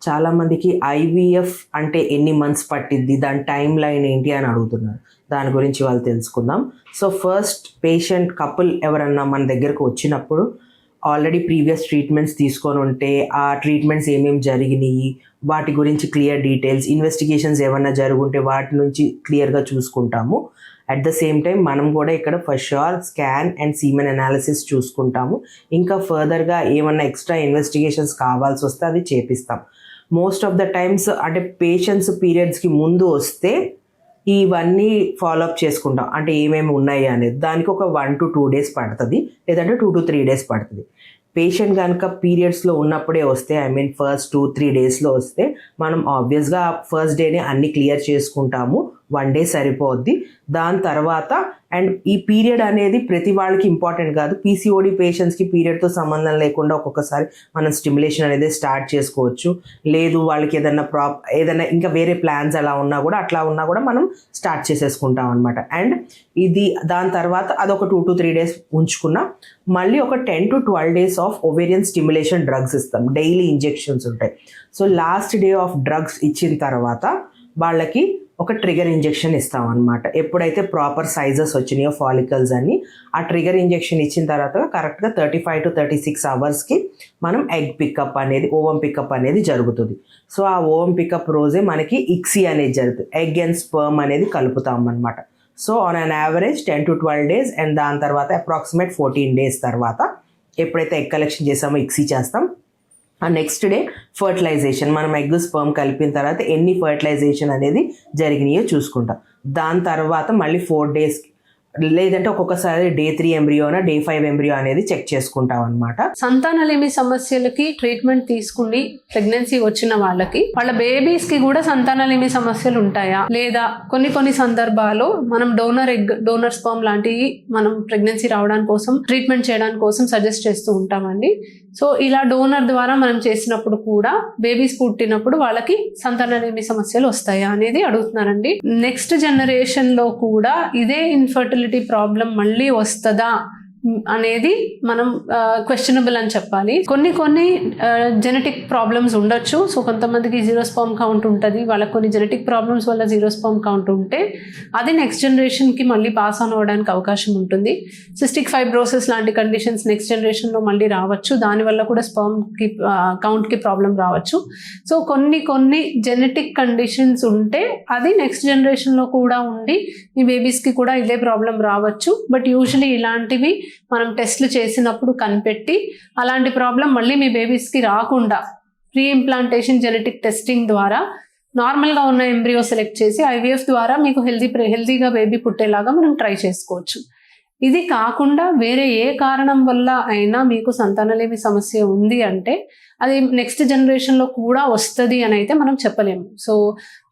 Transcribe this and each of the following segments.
చాలామందికి ఐవీఎఫ్ అంటే ఎన్ని మంత్స్ పట్టిద్ది, దాని టైం లైన్ ఏంటి అని అడుగుతున్నారు. దాని గురించి వాళ్ళు తెలుసుకుందాం. సో ఫస్ట్ పేషెంట్ కపుల్ ఎవరన్నా మన దగ్గరకు వచ్చినప్పుడు ఆల్రెడీ ప్రీవియస్ ట్రీట్మెంట్స్ తీసుకొని ఉంటే ఆ ట్రీట్మెంట్స్ ఏమేమి జరిగినాయి వాటి గురించి క్లియర్ డీటెయిల్స్, ఇన్వెస్టిగేషన్స్ ఏమన్నా జరుగుంటే వాటి నుంచి క్లియర్గా చూసుకుంటాము. అట్ ద సేమ్ టైం మనం కూడా ఇక్కడ first sure scan and semen analysis చూసుకుంటాము. ఇంకా ఫర్దర్గా ఏమన్నా ఎక్స్ట్రా ఇన్వెస్టిగేషన్స్ కావాల్సి వస్తే అది చేపిస్తాం. మోస్ట్ ఆఫ్ ద టైమ్స్ అంటే పేషెంట్స్ పీరియడ్స్కి ముందు వస్తే ఇవన్నీ ఫాలోఅప్ చేసుకుంటాం, అంటే ఏమేమి ఉన్నాయి అనేది. దానికి ఒక 1 to 2 days పడుతుంది, లేదంటే 2 to 3 days పడుతుంది. పేషెంట్ కనుక పీరియడ్స్లో ఉన్నప్పుడే వస్తే, ఐ మీన్ ఫస్ట్ 2-3 daysలో వస్తే మనం ఆబ్వియస్గా ఫస్ట్ డేనే అన్ని క్లియర్ చేసుకుంటాము. 1 day సరిపోద్ది. దాని తర్వాత అండ్ ఈ పీరియడ్ అనేది ప్రతి వాళ్ళకి ఇంపార్టెంట్ కాదు. పీసీఓడి పేషెంట్స్కి పీరియడ్తో సంబంధం లేకుండా ఒక్కొక్కసారి మనం స్టిమ్యులేషన్ అనేది స్టార్ట్ చేసుకోవచ్చు. లేదు వాళ్ళకి ఏదైనా ఇంకా వేరే ప్లాన్స్ అలా ఉన్నా కూడా మనం స్టార్ట్ చేసేసుకుంటాం అనమాట. అండ్ ఇది దాని తర్వాత అదొక 2 to 3 days ఉంచుకున్నా మళ్ళీ ఒక 10 to 12 days of ovarian stimulation drugs ఇస్తాం. డైలీ ఇంజెక్షన్స్ ఉంటాయి. So last day of drugs ఇచ్చిన తర్వాత వాళ్ళకి ఒక ట్రిగర్ ఇంజెక్షన్ ఇస్తాం అనమాట. ఎప్పుడైతే ప్రాపర్ సైజెస్ వచ్చినాయో ఫాలికల్స్ అని, ఆ ట్రిగర్ ఇంజెక్షన్ ఇచ్చిన తర్వాత కరెక్ట్గా 35 to 36 hours మనం ఎగ్ పికప్ అనేది, ఓవం పికప్ అనేది జరుగుతుంది. సో ఆ ఓవం పికప్ రోజే మనకి ఇక్సీ అనేది జరుగుతుంది. ఎగ్ అండ్ స్పర్మ్ అనేది కలుపుతాం అనమాట. So on an average 10 to 12 days and దాని తర్వాత అప్రాక్సిమేట్ 14 days తర్వాత ఎప్పుడైతే ఎగ్ కలెక్షన్ చేసామో ఇక్సీ చేస్తాం. ఆ నెక్స్ట్ డే ఫర్టిలైజేషన్, మనం ఎగ్ స్పర్మ్ కలిపిన తర్వాత ఎన్ని ఫర్టిలైజేషన్ అనేది జరిగినాయో చూసుకుంటాం. దాని తర్వాత మళ్ళీ 4 days లేదంటే ఒక్కొక్కసారి Day 3 ఎంబ్రియోనా Day 5 ఎంబ్రియో అనేది చెక్ చేసుకుంటాం అనమాట. సంతానలేమి సమస్యలకి ట్రీట్మెంట్ తీసుకుని ప్రెగ్నెన్సీ వచ్చిన వాళ్ళ బేబీస్ కి కూడా సంతానలేమి సమస్యలు ఉంటాయా, లేదా కొన్ని సందర్భాల్లో మనం డోనర్ స్పర్మ్ లాంటివి మనం ప్రెగ్నెన్సీ రావడానికి కోసం ట్రీట్మెంట్ చేయడానికి కోసం సజెస్ట్ చేస్తూ ఉంటామండి. సో ఇలా డోనర్ ద్వారా మనం చేసినప్పుడు కూడా బేబీస్ పుట్టినప్పుడు వాళ్ళకి సంతానలేమి సమస్యలు వస్తాయా అనేది అడుగుతున్నారండి. నెక్స్ట్ జనరేషన్ లో కూడా ఇదే ఇన్ఫర్టిలిటీ ప్రాబ్లం మళ్ళీ వస్తుందా అనేది మనం క్వశ్చనబుల్ అని చెప్పాలి. కొన్ని జెనెటిక్ ప్రాబ్లమ్స్ ఉండొచ్చు. సో కొంతమందికి 0 sperm కౌంట్ ఉంటుంది, వాళ్ళకి కొన్ని జెనెటిక్ ప్రాబ్లమ్స్ వల్ల 0 sperm కౌంట్ ఉంటే అది నెక్స్ట్ జనరేషన్కి మళ్ళీ పాస్ ఆన్ అవ్వడానికి అవకాశం ఉంటుంది. సిస్టిక్ ఫైబ్రోసిస్ లాంటి కండిషన్స్ నెక్స్ట్ జనరేషన్లో మళ్ళీ రావచ్చు, దానివల్ల కూడా స్పర్మ్కి కౌంట్కి ప్రాబ్లం రావచ్చు. సో కొన్ని జెనెటిక్ కండిషన్స్ ఉంటే అది నెక్స్ట్ జనరేషన్లో కూడా ఉండి మీ బేబీస్కి కూడా ఇదే ప్రాబ్లం రావచ్చు. బట్ యూజువలీ ఇలాంటివి మనం టెస్ట్లు చేసినప్పుడు కనిపెట్టి అలాంటి ప్రాబ్లం మళ్ళీ మీ బేబీస్కి రాకుండా ప్రీ ఇంప్లాంటేషన్ జెనెటిక్ టెస్టింగ్ ద్వారా నార్మల్గా ఉన్న ఎంబ్రియో సెలెక్ట్ చేసి ఐవీఎఫ్ ద్వారా మీకు హెల్తీగా బేబీ పుట్టేలాగా మనం ట్రై చేసుకోవచ్చు. ఇది కాకుండా వేరే ఏ కారణం వల్ల అయినా మీకు సంతానలేమి సమస్య ఉంది అంటే అది నెక్స్ట్ జనరేషన్లో కూడా వస్తుంది అని అయితే మనం చెప్పలేము. సో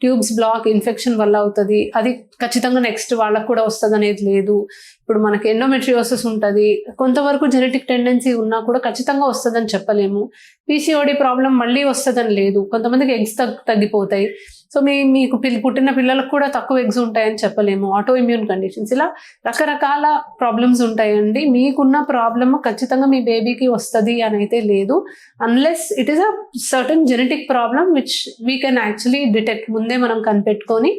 ట్యూబ్స్ బ్లాక్ ఇన్ఫెక్షన్ వల్ల అవుతుంది, అది ఖచ్చితంగా నెక్స్ట్ వాళ్ళకు కూడా వస్తుంది అనేది లేదు. ఇప్పుడు మనకి ఎండోమెట్రియోసిస్ ఉంటుంది, కొంతవరకు జెనెటిక్ టెండెన్సీ ఉన్నా కూడా ఖచ్చితంగా వస్తుందని చెప్పలేము. పీసీఓడి ప్రాబ్లం మళ్ళీ వస్తుందని లేదు, కొంతమందికి ఎగ్స్ తగ్గిపోతాయి. సో మీకు పుట్టిన పిల్లలకు కూడా తక్కువ ఎగ్స్ ఉంటాయని చెప్పలేము. ఆటో ఇమ్యూన్ కండిషన్స్, ఇలా రకరకాల ప్రాబ్లమ్స్ ఉంటాయండి. మీకున్న ప్రాబ్లమ్ ఖచ్చితంగా మీ బేబీకి వస్తుంది అని అయితే లేదు, unless it is a certain genetic problem which we can actually detect. ముందే మనం కనిపెట్టుకొని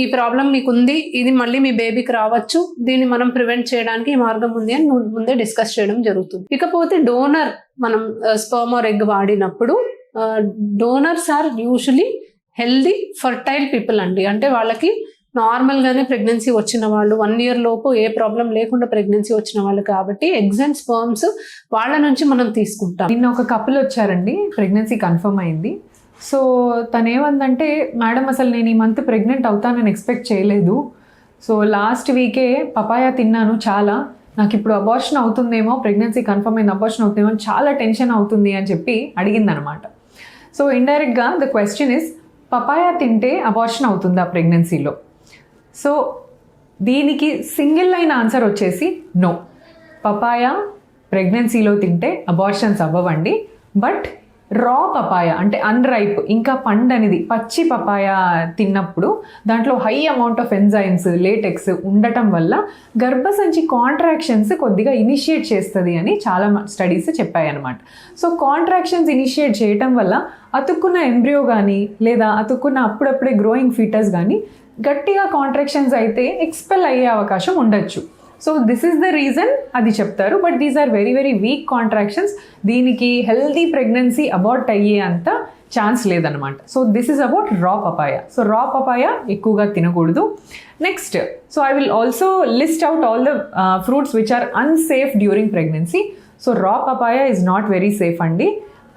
ఈ ప్రాబ్లం మీకుంది, ఇది మళ్ళీ మీ బేబీకి రావచ్చు, దీన్ని మనం ప్రివెంట్ చేయడానికి ఈ మార్గం ఉంది అని ముందే డిస్కస్ చేయడం జరుగుతుంది. ఇకపోతే డోనర్ మనం స్పర్మ్ ఆర్ ఎగ్ వాడినప్పుడు donors are usually healthy fertile people అండి. అంటే వాళ్ళకి నార్మల్గానే ప్రెగ్నెన్సీ వచ్చిన వాళ్ళు, 1 year లోపు ఏ ప్రాబ్లం లేకుండా ప్రెగ్నెన్సీ వచ్చిన వాళ్ళు కాబట్టి ఎగ్స్ అండ్ స్పర్మ్స్ వాళ్ళ నుంచి మనం తీసుకుంటాం. నిన్న ఒక కపుల్ వచ్చారండి, ప్రెగ్నెన్సీ కన్ఫర్మ్ అయింది. సో తను ఏమందంటే, మేడం అసలు నేను ఈ మంత్ ప్రెగ్నెంట్ అవుతానని ఎక్స్పెక్ట్ చేయలేదు. సో లాస్ట్ వీకే పపాయా తిన్నాను చాలా, నాకు ఇప్పుడు అబార్షన్ అవుతుందేమో, ప్రెగ్నెన్సీ కన్ఫర్మ్ అయింది అబార్షన్ అవుతుందేమో చాలా టెన్షన్ అవుతుంది అని చెప్పి అడిగిందనమాట. సో ఇండైరెక్ట్గా ద క్వశ్చన్ ఇస్, పపాయా తింటే అబార్షన్ అవుతుందా ప్రెగ్నెన్సీలో? సో దీనికి సింగిల్ లైన్ ఆన్సర్ వచ్చేసి నో. పపాయా ప్రెగ్నెన్సీలో తింటే అబార్షన్స్ అవ్వవండి. బట్ రా పపాయ అంటే అన్రైప్ ఇంకా పండనిది పచ్చి పపాయ తిన్నప్పుడు దాంట్లో high amount of enzymes latex ఉండటం వల్ల గర్భసంచి కాంట్రాక్షన్స్ కొద్దిగా ఇనిషియేట్ చేస్తుంది అని చాలా స్టడీస్ చెప్పాయి అనమాట. సో కాంట్రాక్షన్స్ ఇనిషియేట్ చేయటం వల్ల అతుక్కున్న ఎంబ్రియో కానీ లేదా అతుక్కున్న అప్పుడప్పుడే గ్రోయింగ్ ఫీటస్ కానీ గట్టిగా కాంట్రాక్షన్స్ అయితే ఎక్స్పెల్ అయ్యే అవకాశం ఉండొచ్చు. So this is the reason అది చెప్తారు. But these are very very weak contractions. దీనికి హెల్దీ ప్రెగ్నెన్సీ అబార్ట్ అయ్యే అంత ఛాన్స్ లేదనమాట. So this is about raw papaya. So raw papaya ఎక్కువగా తినకూడదు. Next, so I will also list out all the fruits which are unsafe during pregnancy. So raw papaya is not very safe అండి.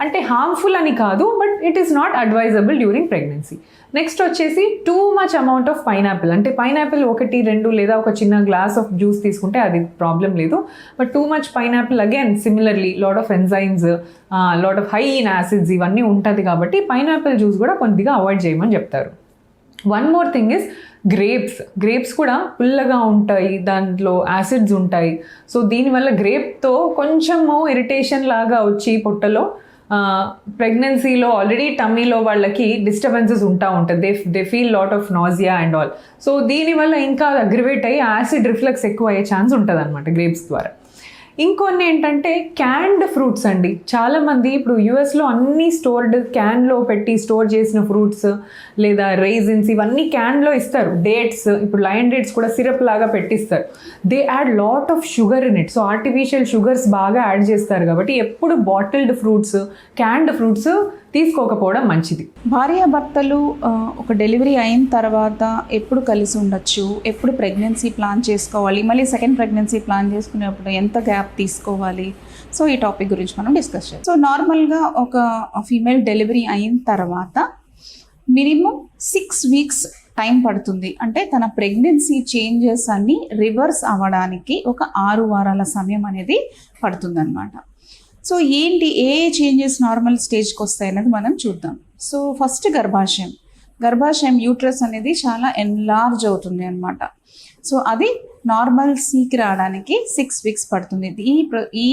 అంటే harmful అని కాదు, but it is not advisable during pregnancy. Next వచ్చేసి too much amount of pineapple. అంటే pineapple 1-2 లేదా ఒక చిన్న glass of juice తీసుకుంటే అది ప్రాబ్లం లేదు. But too much pineapple again similarly lot of enzymes, lot of high in acids ఇవన్నీ ఉంటుంది కాబట్టి పైనాపిల్ జ్యూస్ కూడా కొద్దిగా అవాయిడ్ చేయమని చెప్తారు. One more thing is grapes కూడా పుల్లగా ఉంటాయి, దాంట్లో యాసిడ్స్ ఉంటాయి. సో దీనివల్ల గ్రేప్తో కొంచెము ఇరిటేషన్ లాగా వచ్చి పొట్టలో ప్రెగ్నెన్సీలో ఆల్రెడీ టమ్మీలో వాళ్ళకి డిస్టర్బెన్సెస్ ఉంటుంది. They feel lot of nausea and all. So దీనివల్ల ఇంకా అగ్రివేట్ అయ్యి యాసిడ్ రిఫ్లెక్స్ ఎక్కువ అయ్యే ఛాన్స్ ఉంటుంది అనమాట గ్రేప్స్ ద్వారా. ఇంకొన్ని ఏంటంటే క్యాన్డ్ ఫ్రూట్స్ అండి. చాలామంది ఇప్పుడు యూఎస్లో అన్నీ క్యాన్లో పెట్టి స్టోర్ చేసిన ఫ్రూట్స్ లేదా రైజిన్స్ ఇవన్నీ క్యాన్లో ఇస్తారు. డేట్స్, ఇప్పుడు లయన్ డేట్స్ కూడా సిరప్ లాగా పెట్టిస్తారు. They add lot of sugar in it. So artificial sugars బాగా యాడ్ చేస్తారు కాబట్టి ఎప్పుడు బాటిల్డ్ ఫ్రూట్స్, క్యాన్డ్ ఫ్రూట్స్ తీసుకోకపోవడం మంచిది. భార్యాభర్తలు ఒక డెలివరీ అయిన తర్వాత ఎప్పుడు కలిసి ఉండొచ్చు, ఎప్పుడు ప్రెగ్నెన్సీ ప్లాన్ చేసుకోవాలి, మళ్ళీ సెకండ్ ప్రెగ్నెన్సీ ప్లాన్ చేసుకునేప్పుడు ఎంత గ్యాప్ తీసుకోవాలి, సో ఈ టాపిక్ గురించి మనం డిస్కస్ చేయాలి. సో నార్మల్గా ఒక ఫీమేల్ డెలివరీ అయిన తర్వాత మినిమం 6 వీక్స్ టైం పడుతుంది. అంటే తన ప్రెగ్నెన్సీ చేంజెస్ అన్నీ రివర్స్ అవ్వడానికి ఒక 6 వారాల సమయం అనేది పడుతుందన్నమాట. సో ఏంటి ఏ చేంజెస్ నార్మల్ స్టేజ్కి వస్తాయి అనేది మనం చూద్దాం. సో ఫస్ట్ గర్భాశయం యూట్రస్ అనేది చాలా ఎన్లార్జ్ అవుతుంది అనమాట. సో అది నార్మల్ సీకి రావడానికి 6 వీక్స్ పడుతుంది. ఈ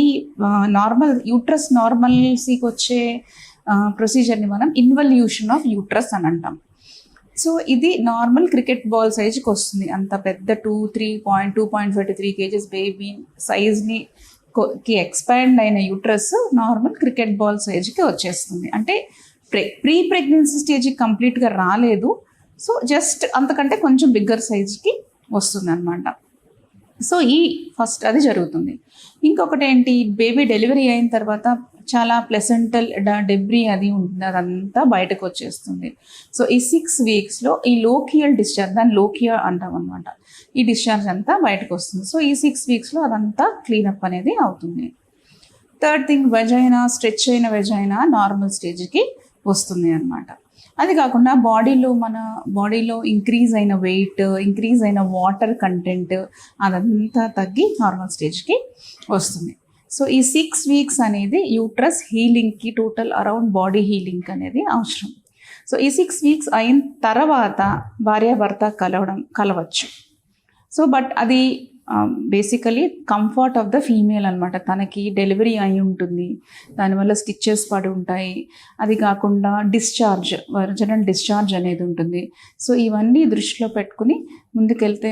నార్మల్ యూట్రస్ నార్మల్ సీకి వచ్చే ప్రొసీజర్ని మనం ఇన్వల్యూషన్ ఆఫ్ యూట్రస్ అని అంటాం. సో ఇది నార్మల్ క్రికెట్ బాల్ సైజ్కి వస్తుంది. అంత పెద్ద 2.5 to 3 kgs బేబీ సైజ్ని ఎక్స్పాండ్ అయిన యూట్రస్ నార్మల్ క్రికెట్ బాల్ సైజ్కి వచ్చేస్తుంది. అంటే ప్రీ ప్రెగ్నెన్సీ స్టేజ్కి కంప్లీట్గా రాలేదు. సో జస్ట్ అంతకంటే కొంచెం బిగ్గర్ సైజ్కి వస్తుంది అనమాట. సో ఫస్ట్ అది జరుగుతుంది. ఇంకొకటి ఏంటి, బేబీ డెలివరీ అయిన తర్వాత చాలా ప్లెసెంటల్ డెబ్రీ అది ఉంటుంది, అదంతా బయటకు వచ్చేస్తుంది. సో ఈ 6 వీక్స్లో ఈ లోకియల్ డిశ్చార్జ్, దాన్ని లోకియా అంటాం అనమాట, ఈ డిశ్చార్జ్ అంతా బయటకు వస్తుంది. సో ఈ 6 వీక్స్లో అదంతా క్లీనప్ అనేది అవుతుంది. థర్డ్ థింగ్, స్ట్రెచ్ అయిన వెజైనా నార్మల్ స్టేజ్కి వస్తుంది అనమాట. అది కాకుండా మన బాడీలో ఇంక్రీజ్ అయిన వెయిట్, ఇంక్రీజ్ అయిన వాటర్ కంటెంట్ అదంతా తగ్గి నార్మల్ స్టేజ్కి వస్తుంది. సో ఈ 6 వీక్స్ అనేది యూట్రస్ హీలింగ్కి, టోటల్ అరౌండ్ బాడీ హీలింగ్ అనేది అవసరం. సో ఈ 6 వీక్స్ అయిన తర్వాత భార్యాభర్త కలవచ్చు. సో బట్ అది basically comfort of the female అనమాట. తనకి డెలివరీ అయి ఉంటుంది, దానివల్ల స్టిచెస్ పడి ఉంటాయి. అది కాకుండా వర్జినల్ డిశ్చార్జ్ అనేది ఉంటుంది. సో ఇవన్నీ దృష్టిలో పెట్టుకుని ముందుకెళ్తే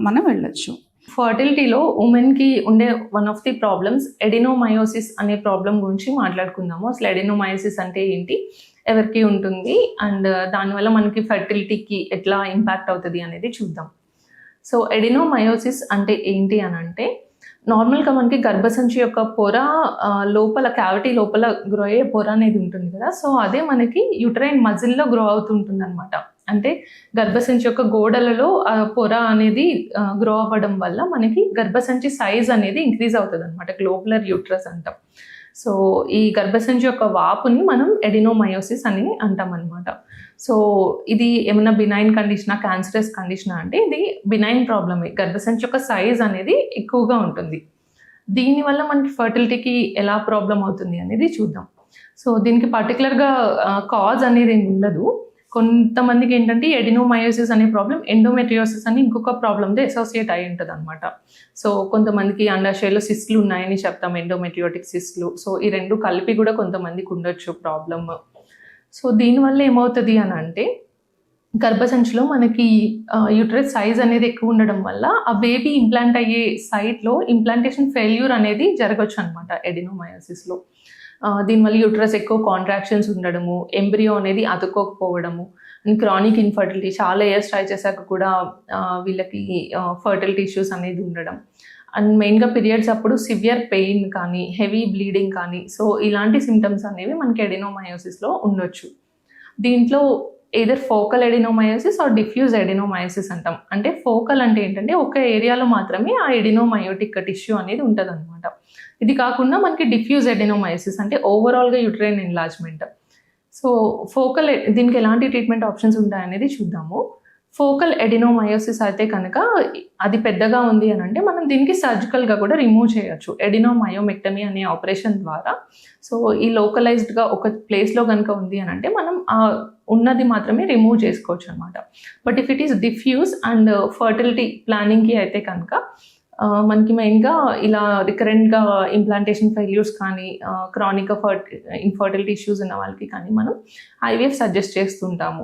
మనం వెళ్ళొచ్చు. ఫర్టిలిటీలో ఉమెన్కి ఉండే one of the problems adenomyosis అనే ప్రాబ్లం గురించి మాట్లాడుకుందాము. అసలు ఎడినోమయోసిస్ అంటే ఏంటి, ఎవరికి ఉంటుంది, అండ్ దానివల్ల మనకి ఫర్టిలిటీకి ఎట్లా ఇంపాక్ట్ అవుతుంది అనేది చూద్దాం. సో ఎడినోమయోసిస్ అంటే ఏంటి అని అంటే, నార్మల్గా మనకి గర్భసంచి యొక్క పొర లోపల క్యావిటీ లోపల గ్రో అయ్యే పొర అనేది ఉంటుంది కదా. సో అదే మనకి యూటరైన్ మజిల్లో గ్రో అవుతుంటుంది అనమాట. అంటే గర్భసంచి యొక్క గోడలలో పొర అనేది గ్రో అవ్వడం వల్ల మనకి గర్భసంచి సైజ్ అనేది ఇంక్రీజ్ అవుతుంది అనమాట, గ్లోబులర్ యూట్రస్ అంటాం. సో ఈ గర్భసంచి యొక్క వాపుని మనం ఎడినోమయోసిస్ అని అంటాం అనమాట. సో ఇది ఏమన్నా బినైన్ కండిషనా, క్యాన్సరస్ కండిషనా అంటే ఇది బినైన్ ప్రాబ్లమే. గర్భసంచి యొక్క సైజ్ అనేది ఎక్కువగా ఉంటుంది. దీనివల్ల మనకి ఫర్టిలిటీకి ఎలా ప్రాబ్లం అవుతుంది అనేది చూద్దాం. సో దీనికి పర్టికులర్గా కాజ్ అనేది ఏమి ఉండదు. కొంతమందికి ఏంటంటే ఎడినోమయోసిస్ అనే ప్రాబ్లం ఎండోమెట్రియోసిస్ అని ఇంకొక ప్రాబ్లంతో అసోసియేట్ అయి ఉంటుంది అనమాట. సో కొంతమందికి అండాశయాలు సిస్ట్లు ఉన్నాయని చెప్తాం, ఎండోమెట్రియోటిక్ సిస్ట్లు. సో ఈ రెండు కలిపి కూడా కొంతమందికి ఉండొచ్చు ప్రాబ్లమ్. సో దీనివల్ల ఏమవుతుంది అని అంటే గర్భసంచిలో మనకి యూట్రస్ సైజ్ అనేది ఎక్కువ ఉండడం వల్ల ఆ బేబీ ఇంప్లాంట్ అయ్యే సైట్లో ఇంప్లాంటేషన్ ఫెయిల్యూర్ అనేది జరగచ్చు అనమాట ఎడినోమయోసిస్లో. దీనివల్ల యూట్రస్ ఎక్కువ కాంట్రాక్షన్స్ ఉండడము, ఎంబ్రియో అనేది అతుక్కోకపోవడము, అండ్ క్రానిక్ ఇన్ఫర్టిలిటీ, చాలా ఇయర్స్ ట్రై చేశాక కూడా వీళ్ళకి ఫర్టిలిటీ ఇష్యూస్ అనేది ఉండడం, అండ్ మెయిన్గా పీరియడ్స్ అప్పుడు సివియర్ పెయిన్ కానీ హెవీ బ్లీడింగ్ కానీ, సో ఇలాంటి సిమ్టమ్స్ అనేవి మనకి ఎడినోమయోసిస్లో ఉండొచ్చు. దీంట్లో either focal adenomyosis or diffuse adenomyosis అంటాం. అంటే ఫోకల్ అంటే ఏంటంటే ఒక ఏరియాలో మాత్రమే ఆ ఎడినోమయోటిక్ టిష్యూ అనేది ఉంటుంది అనమాట. ఇది కాకుండా మనకి డిఫ్యూజ్ ఎడినోమయోసిస్ అంటే ఓవరాల్గా యూట్రైన్ ఎన్లార్జ్మెంట్. సో ఫోకల్ దీనికి ఎలాంటి ట్రీట్మెంట్ ఆప్షన్స్ ఉంటాయనేది చూద్దాము. ఫోకల్ ఎడినోమయోసిస్ అయితే కనుక అది పెద్దగా ఉంది అని అంటే మనం దీనికి సర్జికల్గా కూడా రిమూవ్ చేయొచ్చు, ఎడినోమయోమెక్టమీ అనే ఆపరేషన్ ద్వారా. సో ఈ లోకలైజ్డ్గా ఒక ప్లేస్లో కనుక ఉంది అని అంటే మనం ఉన్నది మాత్రమే రిమూవ్ చేసుకోవచ్చు అనమాట. But if it is diffuse and fertility ప్లానింగ్కి అయితే కనుక మనకి మెయిన్గా ఇలా రికరెంట్గా ఇంప్లాంటేషన్ ఫెయిల్యూర్స్ కానీ క్రానిక్ ఇన్ఫర్టిలిటీ ఇష్యూస్ ఉన్న వాళ్ళకి కానీ మనం ఐవీఎఫ్ సజెస్ట్ చేస్తుంటాము.